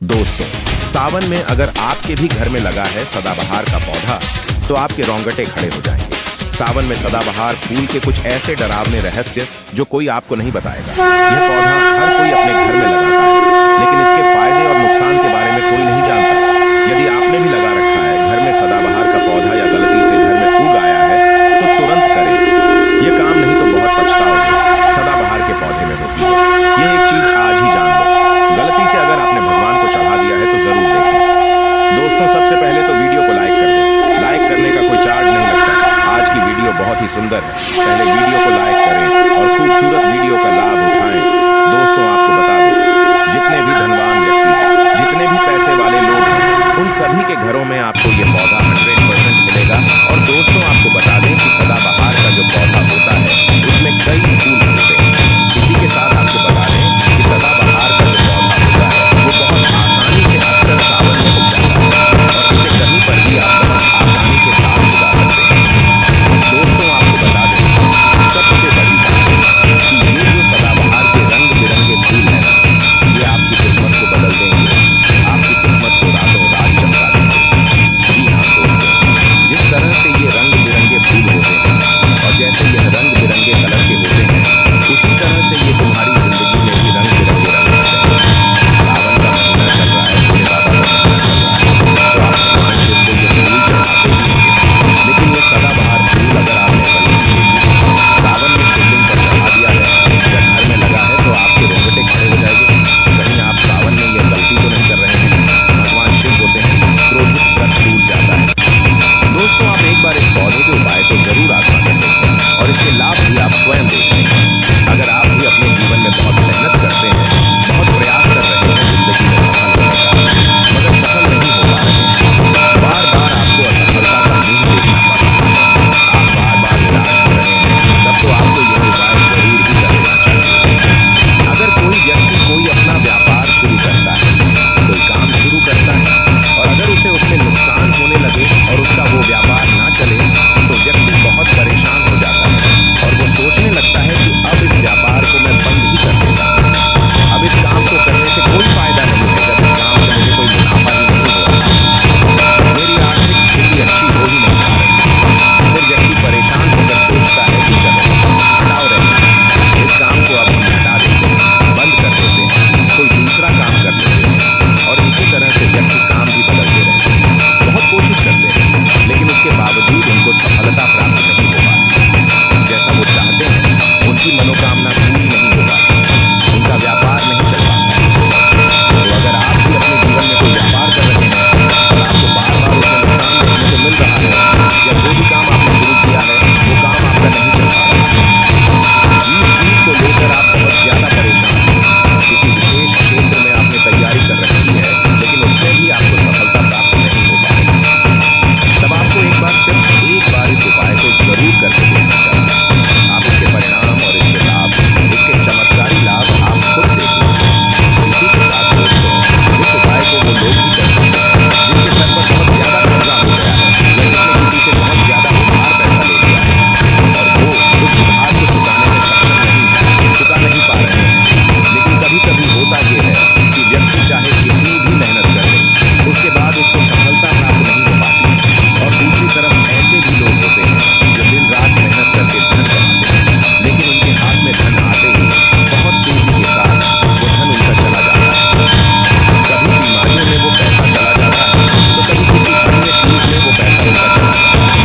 दोस्तों, सावन में अगर आपके भी घर में लगा है सदाबहार का पौधा तो आपके रोंगटे खड़े हो जाएंगे। सावन में सदाबहार फूल के कुछ ऐसे डरावने रहस्य जो कोई आपको नहीं बताएगा। यह पौधा हर कोई अपने घर में लगाता है, लेकिन इसके फायदे और नुकसान के बारे में कोई नहीं जानता। यदि आपने भी लगा रखा है घर में सदाबहार का पौधा या गलती से घर में उग आया है तो तुरंत करें। यह काम नहीं तो बहुत पछताओगे। सदाबहार के पौधे में होती है यह एक चीज, आज ही जान लो। गलती से अगर आपने भगवान को चढ़ा दिया है तो जरूर देखें। दोस्तों, सबसे पहले तो वीडियो को लाइक कर दें। लाइक करने का कोई चार्ज नहीं लगता। आज की वीडियो बहुत ही सुंदर है। पहले वीडियो को लाइक करें और खूबसूरत वीडियो का लाभ उठाएं। दोस्तों, आपको बता दें, जितने भी धनवान व्यक्ति हैं, जितने भी पैसे वाले लोग हैं, उन सभी के घरों में आपको ये पौधा 100% मिलेगा। और दोस्तों, आपको बता दें कि सदाबहार का जो पौधा होता है उसमें कई फूल होते हैं। इसी के साथ आपको बता दें कि सदाबहार का जो पौधा होता है वो बहुत आसानी से अक्सर सावन में उग जाता है और इसे कहीं पर भी आप बहुत आसानी के साथ उगा सकते हैं। दोस्तों, आपको बता दें, सबसे बड़ी बात कि ये जो सदाबहार के रंग बिरंगे फूल हैं ना, ये आपकी किस्मत को बदल देंगे, आपकी किस्मत को रातों रात चमका देंगे। जी हाँ दोस्तों, जिस तरह से ये रंग बिरंगे फूल होते हैं और जैसे यह रंग बिरंगे कलर के होते हैं, उसी तरह से ये तुम्हारी जिंदगी में भी रंग बिरंगे रंग भरते हैं। सावन का महीना चल रहा है, भोले बाबा का महीना चल रहा है, तो आप भगवान शिव को ये फूल चढ़ाते ही होंगे। लेकिन ये सदाबहार फूल अगर आपने गलती से सावन में शिवलिंग पर चढ़ा दिया है या घर में लगा है तो आपके रोंगटे खड़े हो जाएंगे। कहीं आप सावन में ये गलती तो नहीं कर रहे हैं? भगवान शिव होते हैं, क्रोधित व्रत टूट जाता है। दोस्तों, आप एक बार इस पौधे के उपाय को जरूर आजमा कर देखें और इसके लाभ भी आप स्वयं देखें। अगर आप भी अपने जीवन में बहुत मेहनत करते हैं, बहुत प्रयास कर रहे हैं जिंदगी में सफल होने का, मगर सफल नहीं हो पा रहे हैं, बार बार आपको असफलता का मुंह देखना पड़ रहा है, आप बार बार निराश हो रहे हैं, तब तो आपको यह उपाय जरूर ही कर लेना चाहिए। अगर कोई व्यक्ति कोई अपना व्यापार शुरू करता है, कोई काम शुरू करता है और अगर उसे उसमें नुकसान होने लगे और उसका वो व्यापार ना चले तो व्यक्ति बहुत परेशान हो जाता है और वो सोचने लगता है कि अब इस व्यापार को मैं बंद ही कर देता हूँ। अब इस काम को करने से कोई फायदा नहीं है जब इस काम से मुझे कोई मुनाफा ही नहीं हो रहा, मेरी आर्थिक स्थिति अच्छी हो ही नहीं पा रही। फिर व्यक्ति परेशान होकर सोचता है कि चलो हटाओ रहे, इस काम को अब हम हटा देते हैं, बंद कर देते हैं, कोई दूसरा काम कर लेते हैं। और इसी तरह से व्यक्ति काम भी बदलते रहते हैं, बहुत कोशिश करते हैं, लेकिन उसके बावजूद उनको सफलता प्राप्त नहीं हो पाती। जैसा वो चाहते हैं उनकी मनोकामना पूरी नहीं हो पाती, उनका व्यापार नहीं चल पाता। तो अगर आप भी अपने जीवन में कोई व्यापार कर रहे हैं और आपको बार बार उसमें नुकसान देखने को मिल रहा है या जो भी काम आपने शुरू किया है वो काम आपका नहीं चल पा रहा है, जिस चीज को लेकर आप बहुत ज्यादा परेशान हैं, किसी विशेष क्षेत्र में आपने तैयारी कर रखी है लेकिन उसमें भी आपको सफलता प्राप्त नहीं हो पा रही, तब आपको एक बार सिर्फ एक बार इस उपाय को जरूर करके देखना चाहिए। आप इसके परिणाम और इसके लाभ, इसके चमत्कारी लाभ आप खुद देखेंगे। इसी के साथ दोस्तों, इस उपाय को वो लोग भी कर सकते हैं जिनके सर पर बहुत ज्यादा कर्जा हो गया है या जिसने किसी से बहुत ज्यादा उधार पैसा ले लिया है और वो उस उधार को चुकाने में सक्षम नहीं है, चुका नहीं पा रहे हैं। लेकिन कभी कभी होता यह है कि व्यक्ति चाहे कितनी भी मेहनत कर ले, उसके बाद उसको सफलता प्राप्त नहीं हो पाती। और दूसरी तरफ ऐसे भी लोग होते हैं जो दिन रात मेहनत करके धन कमाते हैं, लेकिन उनके हाथ में धन आते ही बहुत तेजी के साथ वो धन उनका चला जाता है। कभी बीमारियों में वो पैसा चला जाता है तो कभी किसी अन्य चीज में वो पैसा उनका चला जाता है।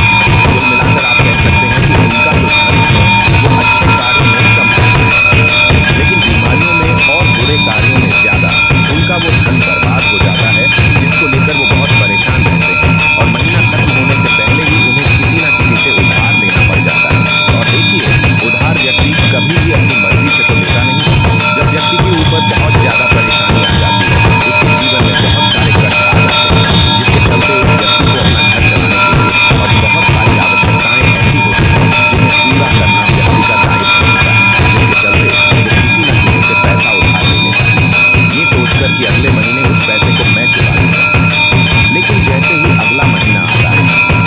कुल मिलाकर आप कह सकते हैं कि उनका जो धन है वो अच्छे कार्यों में कम है, लेकिन बीमारियों में और बुरे कार्यों में ज्यादा उनका वो धन बर्बाद हो जाता है, जिसको लेकर वो बहुत परेशान रहते हैं और महीना खत्म होने से पहले ही उन्हें किसी न किसी से उधार लेना पड़ जाता है। और देखिए, उधार व्यक्ति कभी भी अपनी मर्जी से तो लेता नहीं। जब व्यक्ति के ऊपर बहुत ज्यादा परेशानी आ जाती है, उसके जीवन में बहुत सारे कष्ट आ जाते हैं, जिसके चलते उस व्यक्ति को अपना घर चलाने के लिए और बहुत सारी आवश्यकताएं ऐसी होती हैं जिन्हें पूरा करना व्यक्ति का दायित्व होता है, जिसके चलते वो किसी न किसी से पैसा उधार ले लेता है, ये सोचकर कि अगले महीने उस पैसे को मैं चुका दूंगा। लेकिन जैसे ही अगला महीना आता है,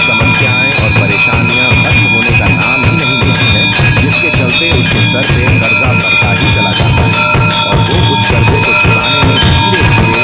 समस्याएं और परेशानियां खत्म होने का नाम ही नहीं लेती हैं, जिसके चलते उसके सर पे कर्जा बढ़ता ही चला जाता है और वो उस कर्जे को चुकाने में धीरे धीरे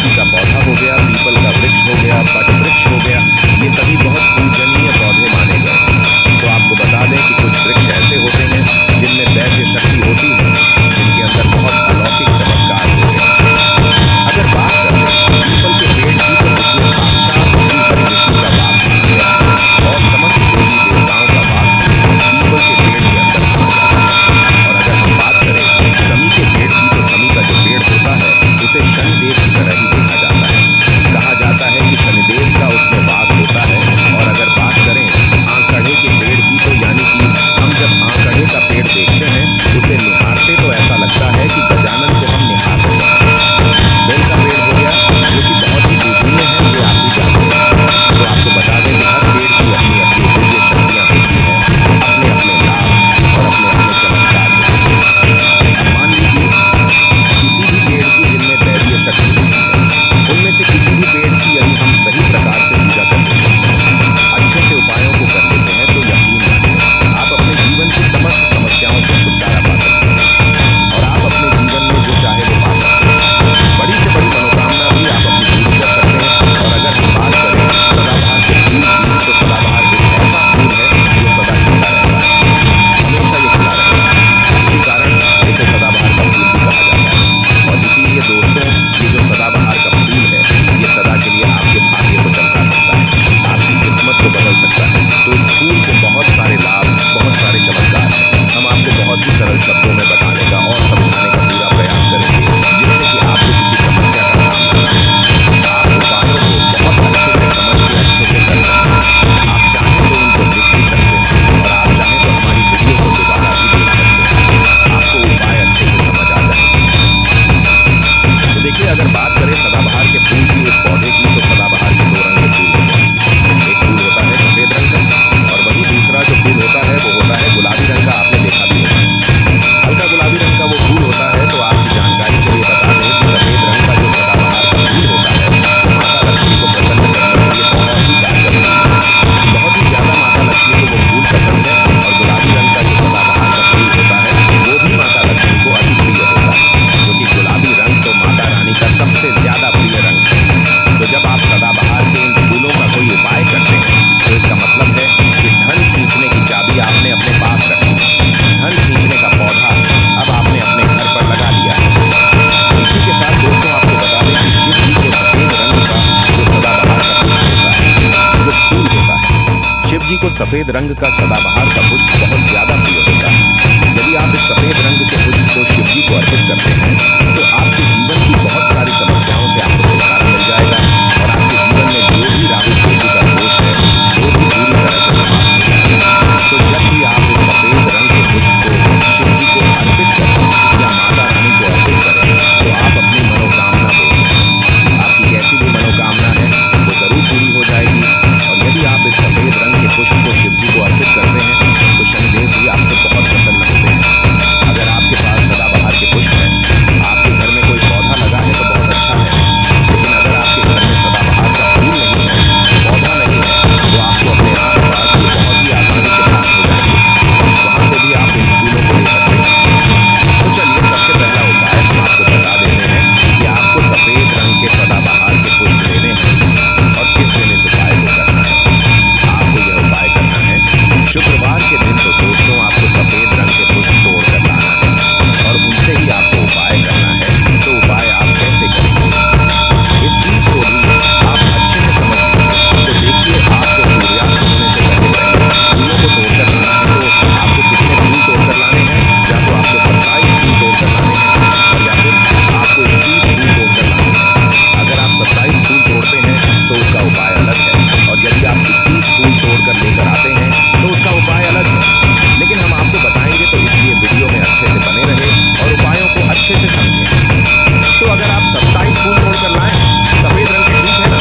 तुलसी का पौधा हो गया, पीपल का वृक्ष हो गया, बट वृक्ष हो गया, ये सभी बहुत पूजनीय पौधे माने गए हैं। तो आपको बता दें कि कुछ वृक्ष ऐसे होते हैं जिनमें दैवीय शक्ति होती है, जिनके अंदर बहुत अलौकिक चमत्कार होते हैं। अगर बात करें पीपल के पेड़ की, तो उसमें साक्षात श्री विष्णु का वास किया है और समस्त देवी देवताओं का वास पीपल के पेड़ के अंदर माना जाता है। और अगर हम बात करें समी के पेड़ की, तो समी का जो पेड़ होता है उसे शनिदेव की तरह ही देखा जाता है। कहा जाता है कि शनिदेव का उसमें वास होता है। और अगर बात करें आंकड़े के पेड़ की, तो यानी कि हम जब आंकड़े का पेड़ देखते हैं उसे निहारते तो ऐसा लगता है कि गजानन को हम निहार रहे हैं। बेल का पेड़ हो गया जो कि बहुत ही पूजनीय है, ये आप भी जानते हैं। तो आपको बता दें कि हर पेड़ की अपनी अपनी दिव्य शक्तियाँ होती हैं, अपने अपने लाभ और अपने अपने चमत्कार होते हैं। अब मान लीजिए किसी भी पेड़ की जिनमें दैवीय शक्ति होती है, उनमें से किसी भी पेड़ की यदि हम सही प्रकार से पूजा कर लेते हैं, अच्छे से उपायों को कर लेते हैं, तो यकीन मानिए आप अपने जीवन की समस्त समस्याओं से छुटकारा पा सकते हैं और आप अपने जीवन में जो चाहे वो पा सकते हैं। बड़ी से बड़ी मनोकामना भी आप अपनी पूरी कर सकते हैं। और अगर हम बात करें सदाबहार के फूल की, तो सदाबहार एक ऐसा फूल है जो सदा खिलता रहता है, हमेशा ये खिला रहता है। इसी कारण इसे सदाबहार का फूल भी कहा जाता है। और इसीलिए दोस्तों, ये जो सदाबहार का फूल है, ये सदा के लिए आपके भाग्य को चमका सकता है, आपकी किस्मत को बदल सकता है। तो इस फूल के बहुत सारे लाभ, बहुत सारे चमत्कार हैं। हम आपको बहुत ही सरल शब्दों में बताने का और समझाने का पूरा प्रयास करेंगे, जिससे कि आपको किसी समस्या का सामना न हो। आप उपायों को बहुत अच्छे से समझ के अच्छे से कर सकते हैं। आप चाहें तो उनको लिख भी सकते हैं और आप चाहें तो हमारी वीडियो को दोबारा भी देख सकते हैं, आपको उपाय अच्छे से समझ आ जाएंगे। तो देखिए, अगर बात करें सदाबहार के फूल की, उस पौधे की, तो सदाबहार के दो रंग के फूल होते हैं। एक फूल होता है सफेद रंग का, और वहीं दूसरा जो फूल होता है वो होता है गुलाबी रंग का। आपने देखा भी होगा हल्का गुलाबी रंग का वो फूल होता है। तो आपकी जानकारी के लिए बता दें कि सफेद रंग का जो सदाबहार का फूल होता है, वो माता लक्ष्मी को प्रसन्न करने के लिए बहुत ही कारगर होता है। बहुत ही ज्यादा माता लक्ष्मी को वो फूल पसंद है। और गुलाबी रंग का जो सदाबहार का फूल होता है, वो भी माता लक्ष्मी को अति प्रिय होता है, क्योंकि गुलाबी रंग तो माता रानी का सबसे ज्यादा प्रिय रंग है। तो जब आप सदाबहार के इन फूलों का कोई उपाय करते हैं, तो इसका मतलब है कि धन खींचने की चाबी आपने अपने पास रखी, धन खींचने का पौधा अब आपने अपने घर पर लगा लिया है। इसी के साथ दोस्तों, आपको बता दें कि शिव जी को सफेद रंग का जो सदाबहार का पुष्प होता है, जो फूल होता है, शिव जी को सफेद रंग का सदाबहार का पुष्प बहुत ज्यादा प्रिय होता है। यदि आप इस सफेद रंग के पुष्प को शिव जी को अर्पित करते हैं, तो आपके जीवन की बहुत सारी समस्याओं से आपको छुटकारा मिल जाएगा और आपके जीवन में जो भी राहु केतु का दोष है, वो भी पूरी तरह से समाप्त हो जाएगा। तो जब भी आप इस सफेद रंग के पुष्प को शिव जी को अर्पित करें या माता रानी को अर्पित करें, तो आप अपनी मनोकामना बोलें। आपकी कैसी भी मनोकामना है वो जरूर पूरी हो जाएगी। और यदि आप इस सफेद रंग के पुष्प को शिव जी को अर्पित करते हैं, तो शनिदेव भी आपसे बहुत प्रसन्न होते हैं। अगर आपके पास सदाबहार के पुष्प हैं, आपके घर में कोई पौधा लगा है, तो बहुत अच्छा है। लेकिन अगर आपके घर में सदाबहार का फूल नहीं है, पौधा नहीं है, तो आपको अपने आसपास ये बहुत ही आसानी से प्राप्त हो जाएंगे। वहां से भी आप इन फूलों को ले सकते हैं। तो चलिए, सबसे पहला उपाय हम आपको बता देते हैं कि आपको सफेद रंग के सदाबहार के पुष्प लेने हैं और किस दिन इस उपाय को करना है। आपको यह उपाय करना है शुक्रवार के दिन। तो दोस्तों, आपको सफेद रंग के पुष्प तोड़ कर लाना है और उनसे ही आपको उपाय करना है। तो उपाय आप कैसे करेंगे, इस चीज को भी आप अच्छे से समझ लीजिए। तो देखिए, आपको सूर्यास्त होने से पहले फूलों को तोड़कर लाना है। तो आपको कितने फूल तोड़कर लाने हैं, या तो आपको 27 फूल तोड़कर लाने हैं, और या फिर आपको 21 फूल तोड़कर लाने हैं। अगर आप 27 फूल तोड़ते हैं तो उसका उपाय अलग है, और यदि आप 21 फूल तोड़कर लेकर आते हैं तो उसका उपाय अलग है। लेकिन हम आपको बताएंगे, तो इसलिए वीडियो में अच्छे से बने रहे और उपायों को अच्छे से समझें। तो अगर आप 27 फूल तोड़कर लाएं, सफेद रंग के, ठीक है ना,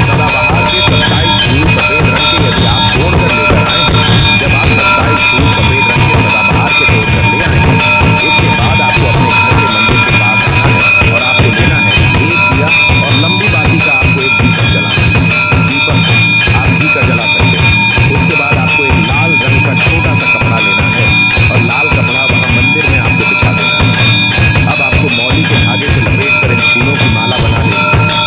सदाबहार के 27 फूल सफेद रंग के यदि आप तोड़कर लेकर आए हैं, जब आप 27 फूल सफेद रंग के सदाबहार के तोड़कर ले आए हैं, उसके बाद आपको अपने घर के मंदिर के पास आना है और आपको लेना है एक दिया और लंबी बाती का आपको एक दीपक जलाना है। दीपक आप घी का जला सकते हैं। उसके बाद आपको एक लाल रंग का छोटा सा कपड़ा लेना है और लाल कपड़ा वहां मंदिर में आपको बिछा देना है। अब आपको मौली के धागे से लपेट कर इन फूलों की माला बना लेनी है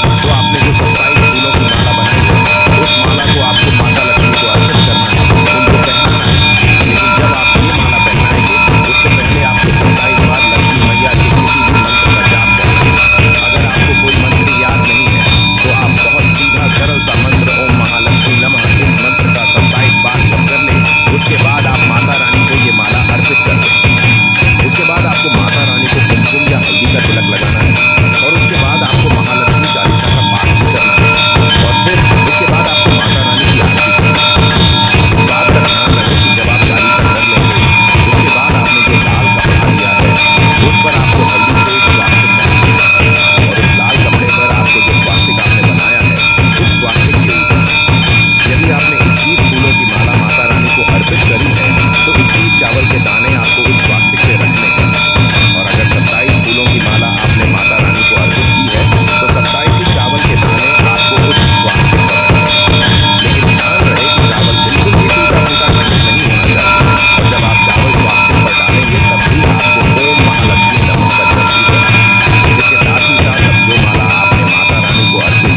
और फिर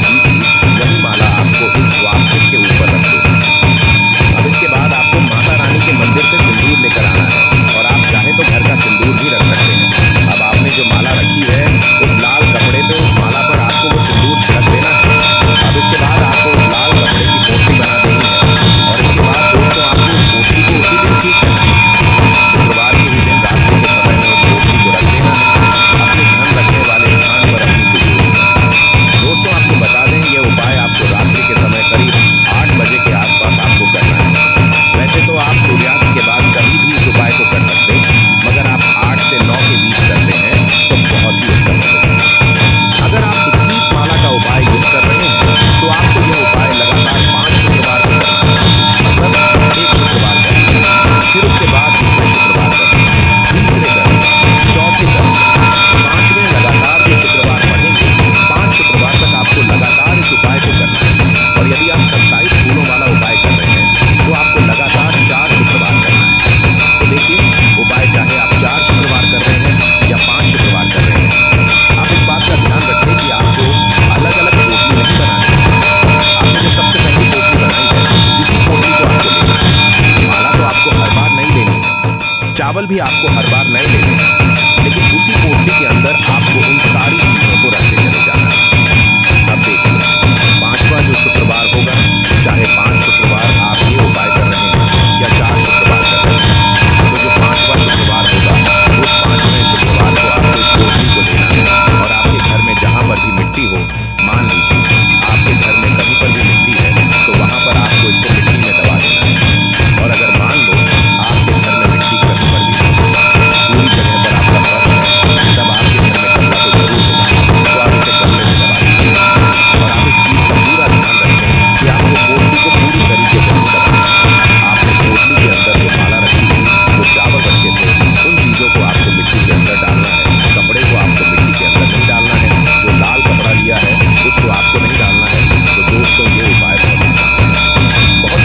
वही माला आपको इस स्वास्तिक के ऊपर रख दो। अब इसके बाद आपको माता रानी के मंदिर से सिंदूर लेकर आना है और आप चाहे तो घर का सिंदूर भी रख सकते हैं। अब आपने जो माला रखी है उस लाल कपड़े पे उस माला पर आपको वो सिंदूर छिड़क देना है। अब इसके बाद आपको उस लाल कपड़े की पोटली बना देनी है और इसके बाद दोस्तों आपको उस पोटली को उसी दिन ठीक करना है। शुक्रवार के ही दिन रात्रि के समय में उस पोटली को रख देना है अपने धन रखने वाले स्थान पर अपनी तिजोरी में। दोस्तों आपको बता दें ये उपाय आपको रात्रि के समय करीब 8 बजे के आसपास आपको करना है। वैसे तो आप सूर्यास्त के बाद कभी भी इस उपाय को कर सकते हैं, मगर आप 8 से 9 के बीच करते हैं तो बहुत ही उत्तम होगा। अगर आप 21 माला का उपाय युक्त कर रहे हैं तो आपको यह उपाय लगातार 5 शुक्रवार को करना है। मतलब एक शुक्रवार करें, फिर उसके बाद दूसरे शुक्रवार करें, तीसरे करें, चौथे करें, 5वें लगातार जो शुक्रवार पढ़ेंगे 5 शुक्रवार तक आपको लगातार इस उपाय को करना है। और यदि आप 27 फूलों वाला उपाय कर रहे हैं तो आपको लगातार 4 शुक्रवार करना है। तो देखिए उपाय चाहे आप 4 शुक्रवार कर रहे हैं या 5 शुक्रवार कर रहे हैं, आप इस बात का ध्यान रखें कि आपको अलग अलग पोटली नहीं बनानी है। आपने जो सबसे पहली पोटली बनाई है उसी पोटली को आपको लेना है। माला तो आपको हर बार नहीं लेनी है, चावल भी आपको हर बार नहीं लेने हैं, लेकिन उसी पोटली के अंदर आपको उन सारी चीजों को रखते चले जाना है। अब देखिए 5वां जो शुक्रवार होगा, चाहे 5 शुक्रवार आप ये उपाय कर रहे हैं या 4 शुक्रवार कर रहे हैं, तो जो 5वां शुक्रवार होगा उस 5वें शुक्रवार को आपको इस पोटली को लेना है और आपके घर में जहां पर भी मिट्टी हो, मान लीजिए आपके घर में कहीं पर भी मिट्टी है तो वहां पर आपको इसको मिट्टी में दबा देना है। और अगर मान लो आपके घर में मिट्टी कहीं पर भी नहीं है, पूरी जगह पर आपका फर्श है, तब आपके घर में गमला तो जरूर होगा, तो आप इसे गमले में दबा दीजिए। और आप इस चीज का पूरा ध्यान रखें कि आपको पोटली को पूरी तरीके से नहीं दबाना है। आपने पोटली के अंदर जो माला रखी थी, जो चावल रखे थे, उन चीजों को आपको मिट्टी के अंदर डालना है। कपड़े को आपको मिट्टी के अंदर नहीं डालना है, जो लाल कपड़ा लिया है उसको आपको नहीं डालना है। तो दोस्तों ये उपाय बहुत आसान है, बहुत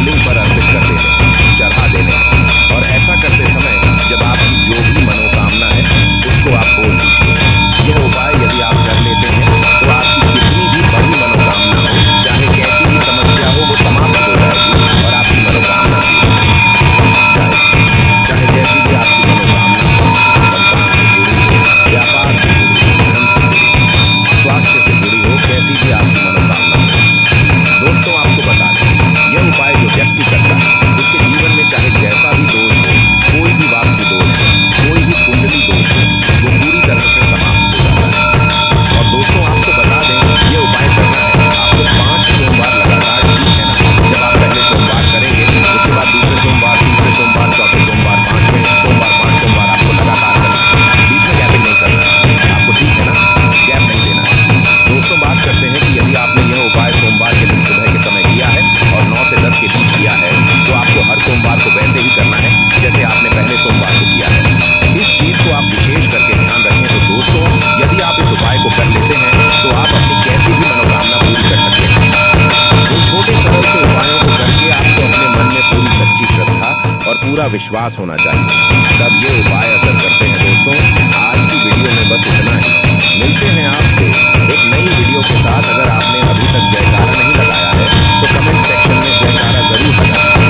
शिवलिंग पर अर्पित कर देने हैं, चढ़ा देने हैं। और ऐसा करते समय जब आपकी जो भी मनोकामना है उसको आप बोल दीजिए। यह उपाय यदि आप कर लेते हैं तो आपकी कितनी भी बड़ी मनोकामना हो, चाहे कैसी भी समस्या हो, वो समाप्त हो जाएगी और आपकी मनोकामना पूरी हो जाएगी। चाहे जैसी भी आपकी मनोकामना हो, संतान से जुड़ी हो, व्यापार से जुड़ी हो, धन से जुड़ी हो, स्वास्थ्य से जुड़ी हो, कैसी भी आपकी मनोकामना हो। दोस्तों, आपको बता दें, यह उपाय जो व्यक्ति करता है उसके जीवन में चाहे जैसा भी दोष हो, कोई भी वास्तु दोष हो, कोई भी कुंडली दोष हो, वो पूरी तरह से समाप्त हो जाता है। और दोस्तों, आपको बता दें, ये उपाय करना है आपको 5 सोमवार लगातार, ठीक है ना। जब आप पहले सोमवार करेंगे, उसके बाद दूसरे सोमवार, तीसरे सोमवार, चौथे सोमवार, 5वें सोमवार, 5 सोमवार आपको लगातार करना है। बीच में गैपिंग नहीं करना है आपको, ठीक है ना, गैप नहीं देना है। दोस्तों, बात करते हैं कि यदि आपने यह उपाय सोमवार के दिन सुबह के समय किया है और 9 से 10 के बीच किया है, तो आपको हर सोमवार को वैसे ही करना है जैसे आपने पहले सोमवार को किया है। इस चीज को आप विशेष करके ध्यान रखें। तो दोस्तों, यदि आप इस उपाय को कर लेते हैं तो आप अपनी कैसी भी मनोकामना पूरी कर सकते हैं। इन छोटे सरल से उपायों को करके आपको अपने मन में पूरी सच्ची श्रद्धा और पूरा विश्वास होना चाहिए, तब ये उपाय असर करते हैं। दोस्तों, आज की वीडियो में बस इतना ही। मिलते हैं आपसे एक नई वीडियो के साथ। अगर आपने अभी तक जयकारा नहीं लगाया है तो कमेंट सेक्शन में जयकारा जरूर लगाएं।